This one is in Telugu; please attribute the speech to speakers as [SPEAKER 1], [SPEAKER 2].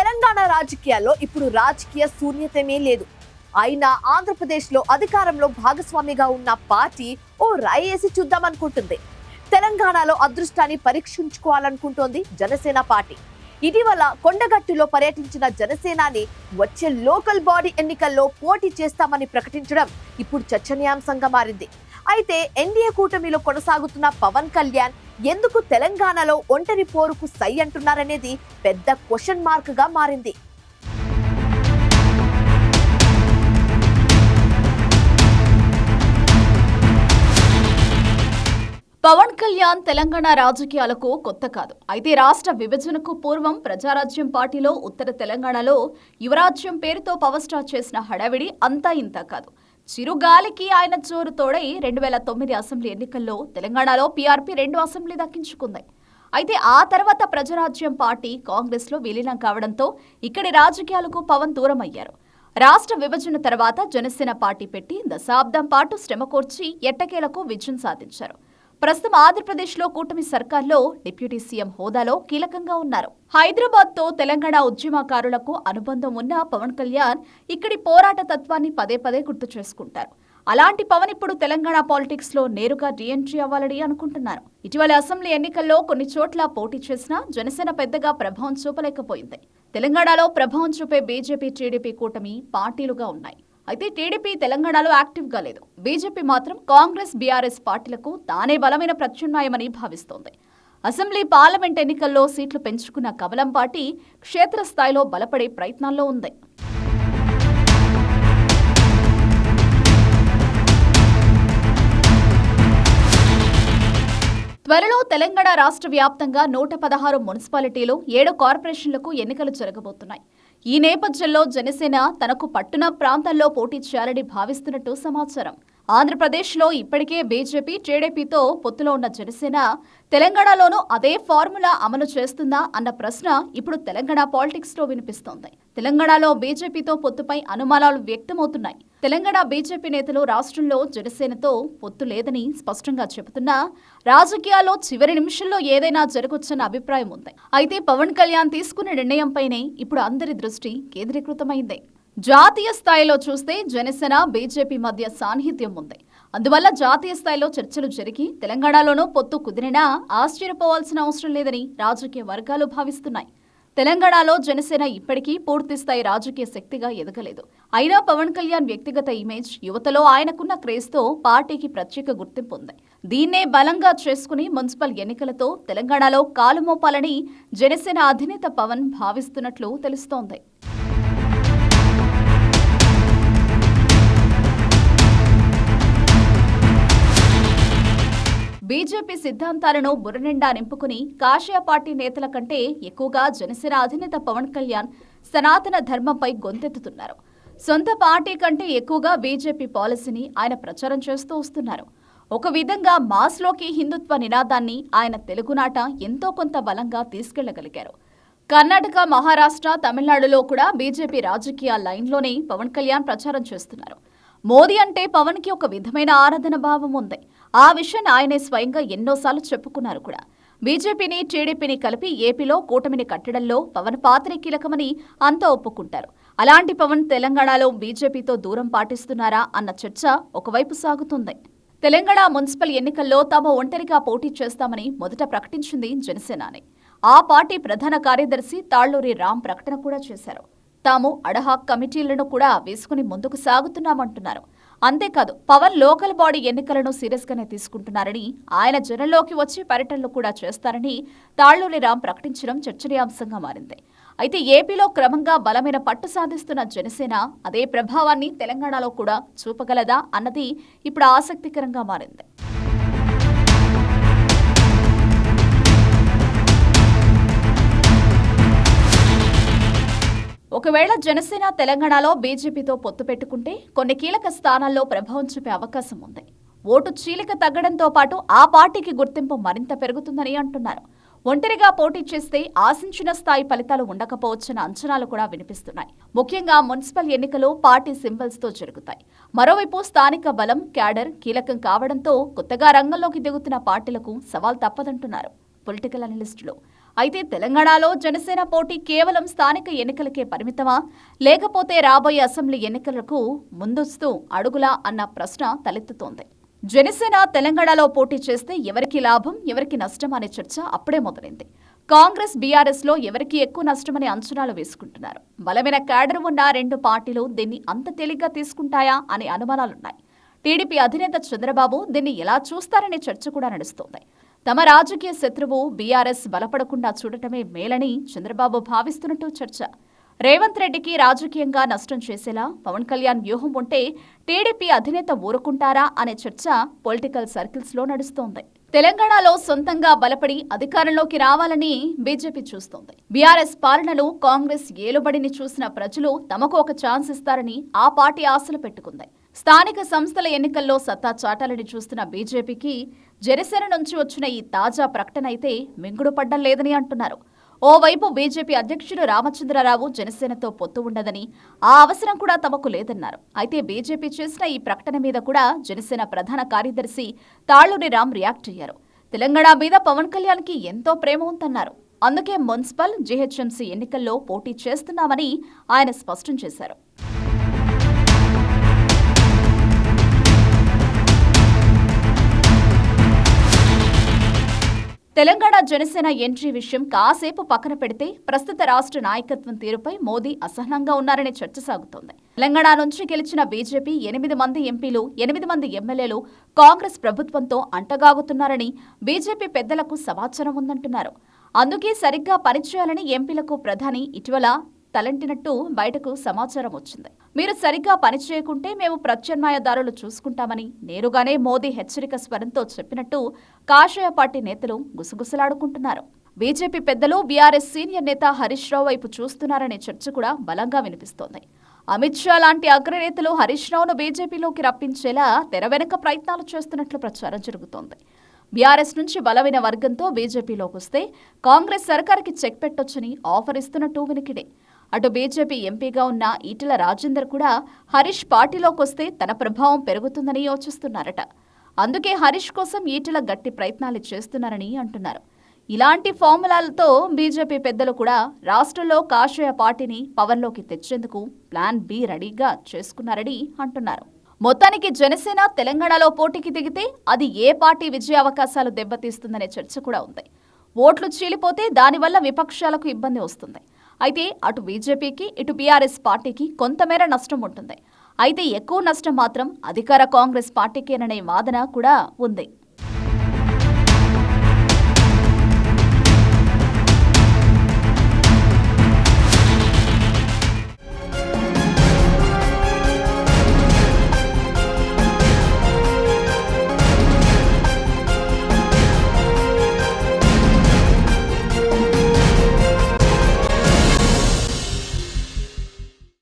[SPEAKER 1] తెలంగాణ రాజకీయాల్లో ఇప్పుడు రాజకీయ శూన్యతమే లేదు. అయినా ఆంధ్రప్రదేశ్లో అధికారంలో భాగస్వామిగా ఉన్న పార్టీ ఓ రాయేసి చూద్దామనుకుంటుంది. తెలంగాణలో అదృష్టాన్ని పరీక్షించుకోవాలనుకుంటోంది జనసేన పార్టీ. ఇటీవల కొండగట్టులో పర్యటించిన జనసేనాని వచ్చే లోకల్ బాడీ ఎన్నికల్లో పోటీ చేస్తామని ప్రకటించడం ఇప్పుడు చర్చనీయాంశంగా మారింది. అయితే ఎన్డీఏ కూటమిలో కొనసాగుతున్న పవన్ కళ్యాణ్ ఎందుకు తెలంగాణలో ఒంటరి పోరుకు సై అంటున్నారనేది పెద్ద క్వశ్చన్ మార్క్ గా మారింది.
[SPEAKER 2] పవన్ కళ్యాణ్ తెలంగాణ రాజకీయాలకు కొత్త కాదు. అయితే రాష్ట్ర విభజనకు పూర్వం ప్రజారాజ్యం పార్టీలో ఉత్తర తెలంగాణలో యువరాజ్యం పేరుతో పవర్ స్టార్ చేసిన హడావిడి అంతా ఇంత కాదు. చిరుగాలికి ఆయన జోరు తోడై 2009 అసెంబ్లీ ఎన్నికల్లో తెలంగాణలో పీఆర్పీ 2 అసెంబ్లీ దక్కించుకుంది. అయితే ఆ తర్వాత ప్రజారాజ్యం పార్టీ కాంగ్రెస్ లో విలీనం కావడంతో ఇక్కడి రాజకీయాలకు పవన్ దూరం అయ్యారు. రాష్ట్ర విభజన తర్వాత జనసేన పార్టీ పెట్టి దశాబ్దం పాటు శ్రమ కోర్చి ఎట్టకేలకు విజయం సాధించారు. ప్రస్తుతం ఆంధ్రప్రదేశ్లో కూటమి సర్కార్లో డిప్యూటీ సీఎం హోదాలో కీలకంగా ఉన్నారు. హైదరాబాద్తో తెలంగాణ ఉద్యమకారులకు అనుబంధం ఉన్న పవన్ కళ్యాణ్ ఇక్కడి పోరాట తత్వాన్ని పదే పదే గుర్తు చేసుకుంటారు. అలాంటి పవన్ ఇప్పుడు తెలంగాణ పాలిటిక్స్ లో నేరుగా రీఎంట్రీ అవ్వాలని అనుకుంటున్నారు. ఇటీవల అసెంబ్లీ ఎన్నికల్లో కొన్ని చోట్ల పోటీ చేసినా జనసేన పెద్దగా ప్రభావం చూపలేకపోయింది. తెలంగాణలో ప్రభావం చూపే బీజేపీ, టీడీపీ కూటమి పార్టీలుగా ఉన్నాయి. అయితే టీడీపీ తెలంగాణలో యాక్టివ్ గా లేదు. బీజేపీ మాత్రం కాంగ్రెస్, బీఆర్ఎస్ పార్టీలకు తానే బలమైన ప్రత్యామ్నాయమని భావిస్తోంది. అసెంబ్లీ, పార్లమెంట్ ఎన్నికల్లో సీట్లు పెంచుకున్న కమలం పార్టీ క్షేత్రస్థాయిలో బలపడే ప్రయత్నాల్లో ఉంది. త్వరలో తెలంగాణ రాష్ట్ర వ్యాప్తంగా 116 మున్సిపాలిటీలు, 7 కార్పొరేషన్లకు ఎన్నికలు జరగబోతున్నాయి. ఈ నేపథ్యంలో జనసేన తనకు పట్టున ప్రాంతాల్లో పోటీ చేయాలని భావిస్తున్నట్టు సమాచారం. ఆంధ్రప్రదేశ్లో ఇప్పటికే బీజేపీ, టీడీపీతో పొత్తులో ఉన్న జనసేన తెలంగాణలోనూ అదే ఫార్ములా అమలు చేస్తుందా అన్న ప్రశ్న ఇప్పుడు తెలంగాణ పాలిటిక్స్ లో వినిపిస్తోంది. తెలంగాణలో బీజేపీతో పొత్తుపై అనుమానాలు వ్యక్తమవుతున్నాయి. తెలంగాణ బీజేపీ నేతలు రాష్ట్రంలో జనసేనతో పొత్తు లేదని స్పష్టంగా చెబుతున్నా రాజకీయాల్లో చివరి నిమిషంలో ఏదైనా జరగొచ్చన్న అభిప్రాయం ఉంది. అయితే పవన్ కళ్యాణ్ తీసుకున్న నిర్ణయంపైనే ఇప్పుడు అందరి దృష్టి కేంద్రీకృతమైంది. జాతీయ స్థాయిలో చూస్తే జనసేన, బీజేపీ మధ్య సాన్నిహిత్యం ఉంది. అందువల్ల జాతీయ స్థాయిలో చర్చలు జరిగి తెలంగాణలోనూ పొత్తు కుదిరినా ఆశ్చర్యపోవాల్సిన అవసరం లేదని రాజకీయ వర్గాలు భావిస్తున్నాయి. తెలంగాణలో జనసేన ఇప్పటికీ పూర్తిస్థాయి రాజకీయ శక్తిగా ఎదగలేదు. అయినా పవన్ కళ్యాణ్ వ్యక్తిగత ఇమేజ్, యువతలో ఆయనకున్న క్రేజ్తో పార్టీకి ప్రత్యేక గుర్తింపు ఉంది. దీన్నే బలంగా చేసుకుని మున్సిపల్ ఎన్నికలతో తెలంగాణలో కాలుమోపాలని జనసేన అధినేత పవన్ భావిస్తున్నట్లు తెలుస్తోంది. బీజేపీ సిద్ధాంతాలను బుర్రనిండా నింపుకుని కాషాయ పార్టీ నేతల కంటే ఎక్కువగా జనసేన అధినేత పవన్ కళ్యాణ్ సనాతన ధర్మంపై గొంతెత్తుతున్నారు. సొంత పార్టీ కంటే ఎక్కువగా బీజేపీ పాలసీని ఆయన ప్రచారం చేస్తూ వస్తున్నారు. ఒక విధంగా మాస్లోకి హిందుత్వ నినాదాన్ని ఆయన తెలుగునాట ఎంతో కొంత బలంగా తీసుకెళ్లగలిగారు. కర్ణాటక, మహారాష్ట్ర, తమిళనాడులో కూడా బీజేపీ రాజకీయ లైన్లోనే పవన్ కళ్యాణ్ ప్రచారం చేస్తున్నారు. మోదీ అంటే పవన్ కి ఒక విధమైన ఆరాధన భావం ఉంది. ఆ విషయాన్ని ఆయనే స్వయంగా ఎన్నోసార్లు చెప్పుకున్నారు కూడా. బీజేపీని, టీడీపీని కలిపి ఏపీలో కూటమిని కట్టడంలో పవన్ పాత్రే కీలకమని అంతా ఒప్పుకుంటారు. అలాంటి పవన్ తెలంగాణలో బీజేపీతో దూరం పాటిస్తున్నారా అన్న చర్చ ఒకవైపు సాగుతుంది. తెలంగాణ మున్సిపల్ ఎన్నికల్లో తాము ఒంటరిగా పోటీ చేస్తామని మొదట ప్రకటించింది జనసేనానే. ఆ పార్టీ ప్రధాన కార్యదర్శి తాళ్లూరి రామ్ ప్రకటన కూడా చేశారు. తాము అడహాక్ కమిటీలను కూడా వేసుకుని ముందుకు సాగుతున్నామంటున్నారు. అంతేకాదు పవన్ లోకల్ బాడీ ఎన్నికలను సీరియస్ గానే తీసుకుంటున్నారని, ఆయన జనంలోకి వచ్చి పర్యటనలు కూడా చేస్తారని తాళ్లూరి రామ్ ప్రకటించడం చర్చనీయాంశంగా మారింది. అయితే ఏపీలో క్రమంగా బలమైన పట్టు సాధిస్తున్న జనసేన అదే ప్రభావాన్ని తెలంగాణలో కూడా చూపగలదా అన్నది ఇప్పుడు ఆసక్తికరంగా మారింది. ఒకవేళ జనసేన తెలంగాణలో బీజేపీతో పొత్తు పెట్టుకుంటే కొన్ని కీలక స్థానాల్లో ప్రభావం చూపే అవకాశం ఉంది. ఓటు చీలిక తగ్గడంతో పాటు ఆ పార్టీకి గుర్తింపు మరింత పెరుగుతుందని అంటున్నారు. ఒంటరిగా పోటీ చేస్తే ఆశించిన స్థాయి ఫలితాలు ఉండకపోవచ్చన్న అంచనాలు కూడా వినిపిస్తున్నాయి. ముఖ్యంగా మున్సిపల్ ఎన్నికలు పార్టీ సింబల్స్ తో జరుగుతాయి. మరోవైపు స్థానిక బలం, క్యాడర్ కీలకం కావడంతో కొత్తగా రంగంలోకి దిగుతున్న పార్టీలకు సవాల్ తప్పదంటున్నారు పొలిటికల్ అనలిస్టులు. అయితే తెలంగాణలో జనసేన పోటీ కేవలం స్థానిక ఎన్నికలకే పరిమితమా, లేకపోతే రాబోయే అసెంబ్లీ ఎన్నికలకు ముందస్తు అడుగులా అన్న ప్రశ్న తలెత్తుతోంది. జనసేన తెలంగాణలో పోటీ చేస్తే ఎవరికి లాభం, ఎవరికి నష్టం అనే చర్చ అప్పుడే మొదలైంది. కాంగ్రెస్, బీఆర్ఎస్ లో ఎవరికి ఎక్కువ నష్టమనే అంచనాలు వేసుకుంటున్నారు. బలమైన క్యాడర్ ఉన్న రెండు పార్టీలు దీన్ని అంత తేలిగ్గా తీసుకుంటాయా అనే అనుమానాలున్నాయి. టీడీపీ అధినేత చంద్రబాబు దీన్ని ఎలా చూస్తారనే చర్చ కూడా నడుస్తోంది. తమ రాజకీయ శత్రువు బీఆర్ఎస్ బలపడకుండా చూడటమే మేలని చంద్రబాబు భావిస్తున్నట్టు చర్చ. రేవంత్ రెడ్డికి రాజకీయంగా నష్టం చేసేలా పవన్ కళ్యాణ్ వ్యూహం ఉంటే టీడీపీ అధినేత ఊరుకుంటారా అనే చర్చ పొలిటికల్ సర్కిల్స్ లో నడుస్తోంది. తెలంగాణలో సొంతంగా బలపడి అధికారంలోకి రావాలని బీజేపీ చూస్తోంది. బీఆర్ఎస్ పాలనలో కాంగ్రెస్ ఏలుబడిని చూసిన ప్రజలు తమకు ఒక ఛాన్స్ ఇస్తారని ఆ పార్టీ ఆశలు పెట్టుకుంది. స్థానిక సంస్థల ఎన్నికల్లో సత్తా చాటాలని చూస్తున్న బీజేపీకి జనసేన నుంచి వచ్చిన ఈ తాజా ప్రకటన అయితే మింగుడు పడ్డం లేదని అంటున్నారు. ఓవైపు బీజేపీ అధ్యక్షుడు రామచంద్రరావు జనసేనతో పొత్తు ఉండదని, ఆ అవసరం కూడా తమకు లేదన్నారు. అయితే బీజేపీ చేసిన ఈ ప్రకటన మీద కూడా జనసేన ప్రధాన కార్యదర్శి తాళ్లూరి రామ్ రియాక్ట్ అయ్యారు. తెలంగాణ మీద పవన్ కళ్యాణ్కి ఎంతో ప్రేమ ఉందన్నారు. అందుకే మున్సిపల్, జీహెచ్ఎంసీ ఎన్నికల్లో పోటీ చేస్తున్నామని ఆయన స్పష్టం చేశారు. తెలంగాణ జనసేన ఎంట్రీ విషయం కాసేపు పక్కన పెడితే ప్రస్తుత రాష్ట్ర నాయకత్వం తీరుపై మోదీ అసహనంగా ఉన్నారనే చర్చ సాగుతోంది. తెలంగాణ నుంచి గెలిచిన బీజేపీ 8 మంది ఎంపీలు, 8 మంది ఎమ్మెల్యేలు కాంగ్రెస్ ప్రభుత్వంతో అంటగాగుతున్నారని బీజేపీ పెద్దలకు సమాచారం ఉందంటున్నారు. అందుకే సరిగ్గా పనిచేయాలని ఎంపీలకు ప్రధాని ఇటీవల తలంటినట్టు బయటకు సమాచారం వచ్చింది. మీరు సరిగ్గా పనిచేయకుంటే మేము ప్రత్యామ్నాయదారులు చూసుకుంటామని నేరుగానే మోదీ హెచ్చరిక స్వరంతో చెప్పినట్టు కాషాయ పార్టీ నేతలు గుసగుసలాడుకుంటున్నారు. బీజేపీ పెద్దలు బీఆర్ఎస్ సీనియర్ నేత హరీష్ రావు వైపు చూస్తున్నారనే చర్చ కూడా బలంగా వినిపిస్తోంది. అమిత్ షా లాంటి అగ్రనేతలు హరీష్ రావును బీజేపీలోకి రప్పించేలా తెర వెనుక ప్రయత్నాలు చేస్తున్నట్లు ప్రచారం జరుగుతోంది. బీఆర్ఎస్ నుంచి బలమైన వర్గంతో బీజేపీలోకి వస్తే కాంగ్రెస్ సర్కార్కి చెక్ పెట్టొచ్చని ఆఫర్ ఇస్తున్నట్టు వినికిడే. అటు బీజేపీ ఎంపీగా ఉన్న ఈటెల రాజేందర్ కూడా హరీష్ పార్టీలోకి వస్తే తన ప్రభావం పెరుగుతుందని యోచిస్తున్నారట. అందుకే హరీష్ కోసం ఈటెల గట్టి ప్రయత్నాలు చేస్తున్నారని అంటున్నారు. ఇలాంటి ఫార్ములాలతో బీజేపీ పెద్దలు కూడా రాష్ట్రంలో కాషాయ పార్టీని పవర్లోకి తెచ్చేందుకు ప్లాన్ బి రెడీగా చేసుకున్నారని అంటున్నారు. మొత్తానికి జనసేన తెలంగాణలో పోటీకి దిగితే అది ఏ పార్టీ విజయ అవకాశాలు దెబ్బతీస్తుందనే చర్చ కూడా ఉంది. ఓట్లు చీలిపోతే దానివల్ల విపక్షాలకు ఇబ్బంది వస్తుంది. అయితే అటు బీజేపీకి, ఇటు బీఆర్ఎస్ పార్టీకి కొంతమేర నష్టం ఉంటుంది. అయితే ఎక్కువ నష్టం మాత్రం అధికార కాంగ్రెస్ పార్టీకేననే వాదన కూడా ఉంది.